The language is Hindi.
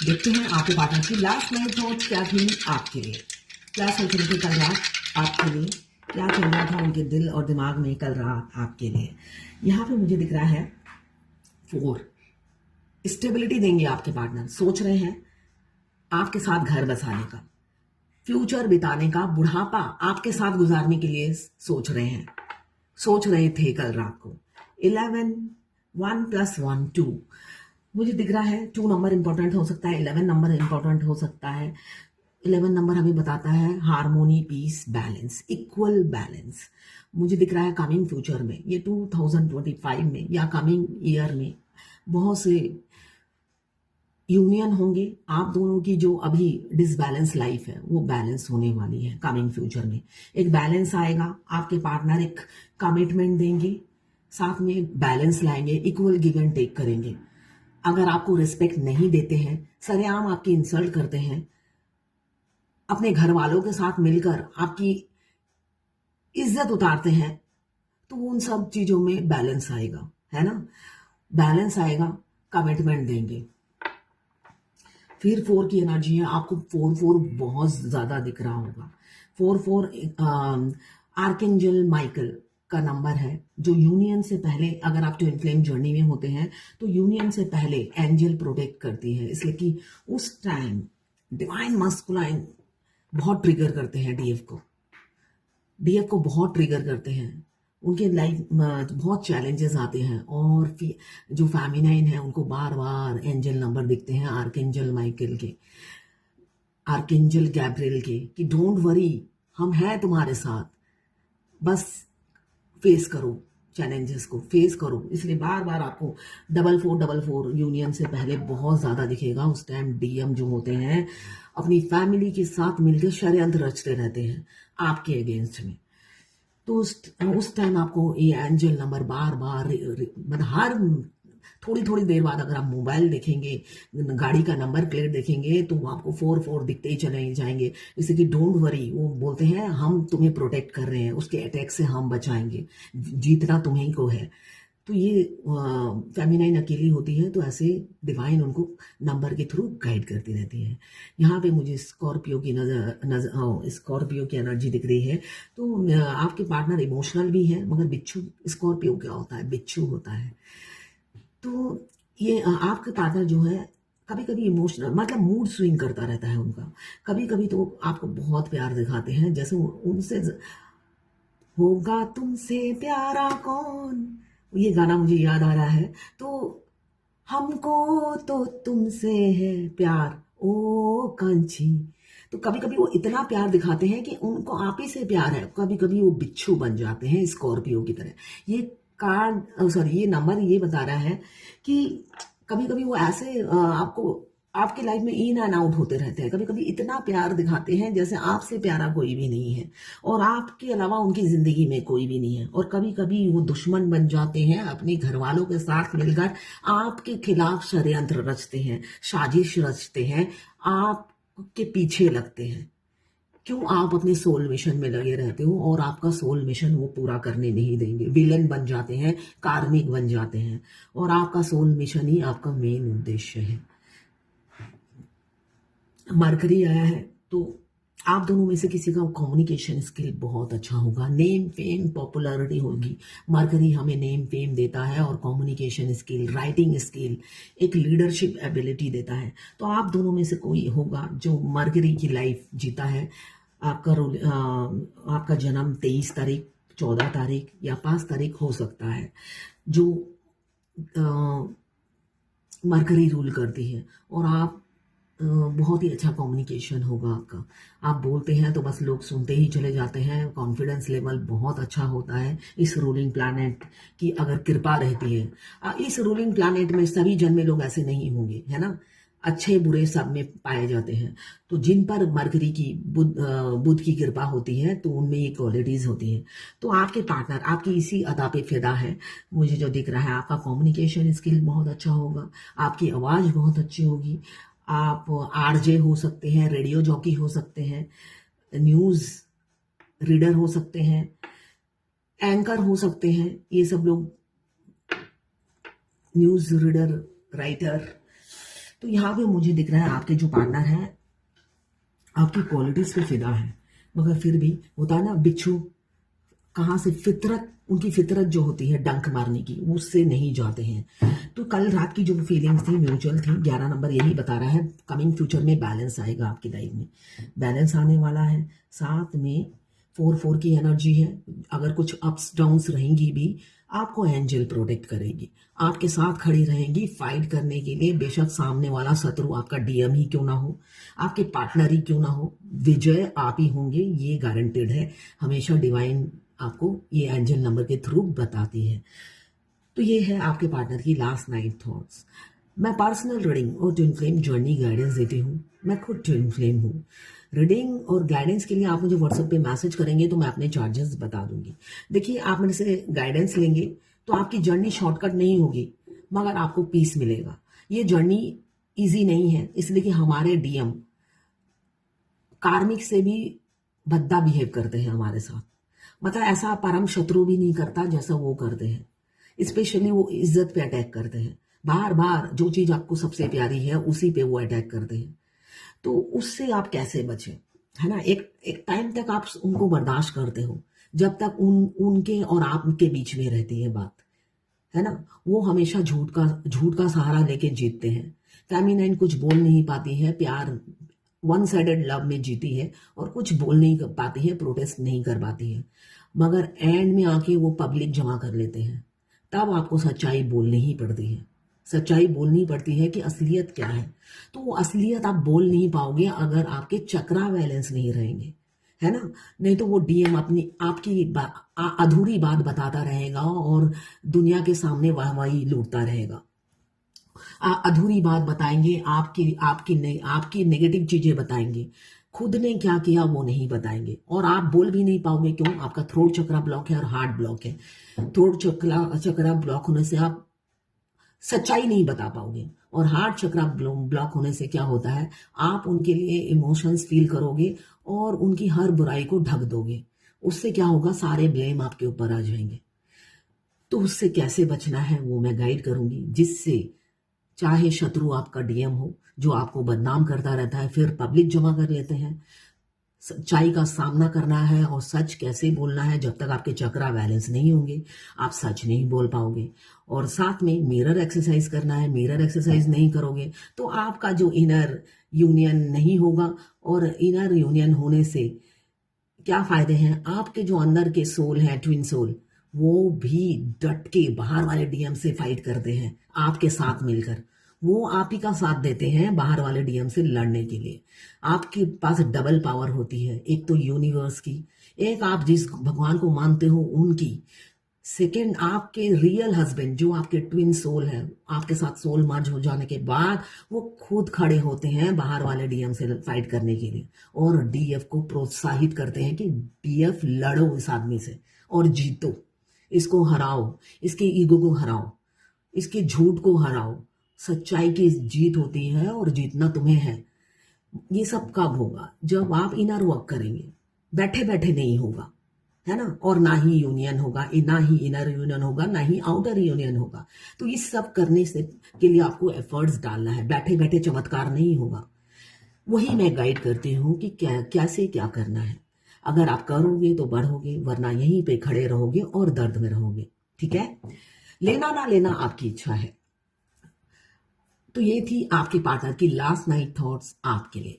देखते हैं आपके पार्टनर की लास्ट नाइट थॉट क्या थी आपके लिए, क्या सोच रहे थे कल रात आपके लिए, क्या चल रहा था उनके दिल और दिमाग में कल रात आपके लिए। यहाँ पे मुझे दिख रहा है 4, स्टेबिलिटी देंगे आपके पार्टनर, सोच रहे हैं आपके साथ घर बसाने का, फ्यूचर बिताने का, बुढ़ापा आपके साथ गुजारने के लिए सोच रहे थे कल रात को। 11, 1 + 1 2, मुझे दिख रहा है 2 नंबर इंपॉर्टेंट हो सकता है, 11 नंबर इंपॉर्टेंट हो सकता है। 11 नंबर हमें बताता है harmony, peace, balance, equal balance. मुझे दिख रहा है कमिंग फ्यूचर में, ये 2025 में या कमिंग ईयर में बहुत से यूनियन होंगे। आप दोनों की जो अभी डिसबैलेंस लाइफ है वो बैलेंस होने वाली है कमिंग फ्यूचर में। एक बैलेंस आएगा, आपके पार्टनर एक कमिटमेंट देंगे, साथ में बैलेंस लाएंगे, इक्वल गिव एंड टेक करेंगे। अगर आपको रिस्पेक्ट नहीं देते हैं, सरेआम आपकी इंसल्ट करते हैं, अपने घर वालों के साथ मिलकर आपकी इज्जत उतारते हैं, तो उन सब चीजों में बैलेंस आएगा, है ना। बैलेंस आएगा, कमिटमेंट देंगे। फिर 4 की एनर्जी है, आपको 4 बहुत ज्यादा दिख रहा होगा। 4 आर्कएंजल माइकल का नंबर है, जो यूनियन से पहले, अगर आप ट्विन फ्लेम जर्नी में होते हैं तो यूनियन से पहले एंजल प्रोटेक्ट करती है, इसलिए कि उस टाइम डिवाइन मस्कुलाइन बहुत ट्रिगर करते हैं डीएफ को बहुत ट्रिगर करते हैं। उनके लाइफ बहुत चैलेंजेस आते हैं, और जो फेमिनाइन है उनको बार बार एंजल नंबर दिखते हैं आर्कएंजल माइकल के, आर्कएंजल गैब्रियल के, कि डोंट वरी, हम हैं तुम्हारे साथ, बस फेस करो, चैलेंजेस को फेस करो। इसलिए बार बार आपको 4444 यूनियन से पहले बहुत ज्यादा दिखेगा। उस टाइम डीएम जो होते हैं अपनी फैमिली के साथ मिलकर षड्यंत्र रचते रहते हैं आपके अगेंस्ट में। तो उस टाइम आपको ये एंजल नंबर बार बार, मतलब हर थोड़ी थोड़ी देर बाद अगर आप मोबाइल देखेंगे, गाड़ी का नंबर प्लेट देखेंगे, तो आपको 4 दिखते ही चले जाएंगे। जैसे कि डोंट वरी, वो बोलते हैं हम तुम्हें प्रोटेक्ट कर रहे हैं, उसके अटैक से हम बचाएंगे, जीतना तुम्हें को है। तो ये फेमिनाइन अकेली होती है, तो ऐसे डिवाइन उनको नंबर के थ्रू गाइड करती रहती है। यहाँ पे मुझे स्कॉर्पियो की स्कॉर्पियो की एनर्जी दिख रही है। तो आपके पार्टनर इमोशनल भी है, मगर बिच्छू, स्कॉर्पियो क्या होता है, बिच्छू होता है। तो ये आपका पार्टनर जो है कभी कभी इमोशनल, मतलब मूड स्विंग करता रहता है उनका। कभी कभी तो आपको बहुत प्यार दिखाते हैं, जैसे उनसे होगा तुमसे प्यारा कौन, ये गाना मुझे याद आ रहा है। तो हमको तो तुमसे है प्यार ओ कांची। तो कभी कभी वो इतना प्यार दिखाते हैं कि उनको आप ही से प्यार है, कभी कभी वो बिच्छू बन जाते हैं स्कॉर्पियो की तरह। ये कार्ड, सॉरी, ये नंबर ये बता रहा है कि कभी कभी वो ऐसे आपको आपकी लाइफ में इन एंड आउट होते रहते हैं। कभी कभी इतना प्यार दिखाते हैं जैसे आपसे प्यारा कोई भी नहीं है, और आपके अलावा उनकी जिंदगी में कोई भी नहीं है। और कभी कभी वो दुश्मन बन जाते हैं, अपने घर वालों के साथ मिलकर आपके खिलाफ षड्यंत्र रचते हैं, साजिश रचते हैं, आपके पीछे लगते हैं। क्यों? आप अपने सोल मिशन में लगे रहते हो, और आपका सोल मिशन वो पूरा करने नहीं देंगे, विलन बन जाते हैं, कार्मिक बन जाते हैं, और आपका सोल मिशन ही आपका मेन उद्देश्य है। मरकरी आया है, तो आप दोनों में से किसी का कम्युनिकेशन स्किल बहुत अच्छा होगा, नेम फेम पॉपुलैरिटी होगी। मरकरी हमें नेम फेम देता है, और कम्युनिकेशन स्किल, राइटिंग स्किल, एक लीडरशिप एबिलिटी देता है। तो आप दोनों में से कोई होगा जो मरकरी की लाइफ जीता है। आपका जन्म 23 तारीख, 14 तारीख या 5 तारीख हो सकता है, जो मरकरी रूल करती है। और आप बहुत ही अच्छा कम्युनिकेशन होगा आपका। आप बोलते हैं तो बस लोग सुनते ही चले जाते हैं, कॉन्फिडेंस लेवल बहुत अच्छा होता है। इस रूलिंग प्लैनेट की अगर कृपा रहती है, इस रूलिंग प्लैनेट में सभी जन्म में लोग ऐसे नहीं होंगे, है ना, अच्छे बुरे सब में पाए जाते हैं। तो जिन पर मरकरी की बुध की कृपा होती है, तो उनमें ये क्वालिटीज होती हैं। तो आपके पार्टनर आपकी इसी अदा पे फिदा है। मुझे जो दिख रहा है, आपका कम्युनिकेशन स्किल बहुत अच्छा होगा, आपकी आवाज बहुत अच्छी होगी, आप आरजे हो सकते हैं, रेडियो जॉकी हो सकते हैं, न्यूज रीडर हो सकते हैं, एंकर हो सकते हैं। ये सब लोग न्यूज रीडर, राइटर, तो यहाँ पे मुझे दिख रहा है आपके जो पार्टनर है आपकी क्वालिटीज पे फिदा है, मगर फिर भी होता है ना बिच्छू कहाँ से फितरत, उनकी फितरत जो होती है डंक मारने की, उससे नहीं जाते हैं। तो कल रात की जो फीलिंग्स थी म्यूचुअल थी, 11 नंबर यही बता रहा है कमिंग फ्यूचर में बैलेंस आएगा आपकी लाइफ में, बैलेंस आने वाला है। साथ में 4-4 की एनर्जी है, अगर कुछ अप्स डाउन्स रहेंगी भी आपको एंजल प्रोटेक्ट करेगी, आपके साथ खड़ी रहेंगी फाइट करने के लिए। बेशक सामने वाला शत्रु आपका डीएम ही क्यों ना हो, आपके पार्टनर ही क्यों ना हो, विजय आप ही होंगे, ये गारंटेड है। हमेशा डिवाइन आपको ये एंजल नंबर के थ्रू बताती है। तो ये है आपके पार्टनर की लास्ट नाइट थॉट्स। मैं पर्सनल रीडिंग और ट्विन फ्लेम जर्नी गाइडेंस देती हूँ, मैं खुद ट्विन फ्लेम हूँ। रीडिंग और गाइडेंस के लिए आप मुझे व्हाट्सएप पे मैसेज करेंगे तो मैं अपने चार्जेस बता दूंगी। देखिए, आप मेरे से गाइडेंस लेंगे तो आपकी जर्नी शॉर्टकट नहीं होगी, मगर आपको पीस मिलेगा। ये जर्नी ईजी नहीं है, इसलिए कि हमारे डीएम कार्मिक से भी भद्दा बिहेव करते हैं हमारे साथ। मतलब ऐसा परम शत्रु भी नहीं करता जैसा वो करते हैं। स्पेशली वो इज्जत पे अटैक करते हैं, बार बार जो चीज आपको सबसे प्यारी है उसी पे वो अटैक करते हैं। तो उससे आप कैसे बचें, है ना। एक टाइम तक आप उनको बर्दाश्त करते हो, जब तक उनके और आपके बीच में रहती है बात, है ना। वो हमेशा झूठ का सहारा लेके जीतते हैं। फेमिनाइन कुछ बोल नहीं पाती है, प्यार वन साइडेड लव में जीती है और कुछ बोल नहीं पाती है, प्रोटेस्ट नहीं कर पाती है, मगर एंड में आके वो पब्लिक जमा कर लेते हैं। तब आपको सच्चाई बोलनी ही पड़ती है, सच्चाई बोलनी पड़ती है कि असलियत क्या है। तो वो असलियत आप बोल नहीं पाओगे अगर आपके चक्रा बैलेंस नहीं रहेंगे, है ना। नहीं तो वो डीएम अपनी आपकी अधूरी बात बताता रहेगा और दुनिया के सामने वाहवाही लूटता रहेगा। अधूरी बात बताएंगे, आपकी नेगेटिव चीजें बताएंगे, खुद ने क्या किया वो नहीं बताएंगे। और आप बोल भी नहीं पाओगे, क्यों? आपका थ्रोट चक्रा ब्लॉक है और हार्ट ब्लॉक है। थ्रोट चक्रा ब्लॉक होने से आप सच्चाई नहीं बता पाओगे, और हार्ट चक्रा ब्लॉक होने से क्या होता है, आप उनके लिए इमोशंस फील करोगे और उनकी हर बुराई को ढक दोगे। उससे क्या होगा, सारे ब्लेम आपके ऊपर आ जाएंगे। तो उससे कैसे बचना है वो मैं गाइड करूंगी, जिससे चाहे शत्रु आपका डीएम हो जो आपको बदनाम करता रहता है, फिर पब्लिक जमा कर लेते हैं। सच्चाई का सामना करना है और सच कैसे बोलना है, जब तक आपके चक्रा बैलेंस नहीं होंगे आप सच नहीं बोल पाओगे। और साथ में मिरर एक्सरसाइज करना है, मिरर एक्सरसाइज नहीं करोगे तो आपका जो इनर यूनियन नहीं होगा, और इनर यूनियन होने से क्या फायदे हैं, आपके जो अंदर के सोल हैं, ट्विन सोल, वो भी डट के बाहर वाले डीएम से फाइट करते हैं आपके साथ मिलकर। वो आप ही का साथ देते हैं बाहर वाले डीएम से लड़ने के लिए। आपके पास डबल पावर होती है, एक तो यूनिवर्स की, एक आप जिस भगवान को मानते हो उनकी, सेकंड आपके रियल हस्बैंड जो आपके ट्विन सोल है, आपके साथ सोल मर्ज हो जाने के बाद वो खुद खड़े होते हैं बाहर वाले डीएम से फाइट करने के लिए, और डीएफ को प्रोत्साहित करते हैं कि डीएफ लड़ो इस आदमी से और जीतो, इसको हराओ, इसके ईगो को हराओ, इसके झूठ को हराओ। सच्चाई की जीत होती है और जीतना तुम्हें है। ये सब कब होगा, जब आप इनर वर्क करेंगे, बैठे बैठे नहीं होगा, है ना। और ना ही यूनियन होगा, ना ही इनर यूनियन होगा, ना ही आउटर यूनियन होगा। तो ये सब करने से के लिए आपको एफर्ट्स डालना है, बैठे बैठे चमत्कार नहीं होगा। वही मैं गाइड करती हूँ कि कैसे क्या करना है। अगर आप करोगे तो बढ़ोगे, वरना यहीं पे खड़े रहोगे और दर्द में रहोगे। ठीक है, लेना ना लेना आपकी इच्छा है। तो ये थी आपके पार्टनर की लास्ट नाइट थॉट्स आपके लिए।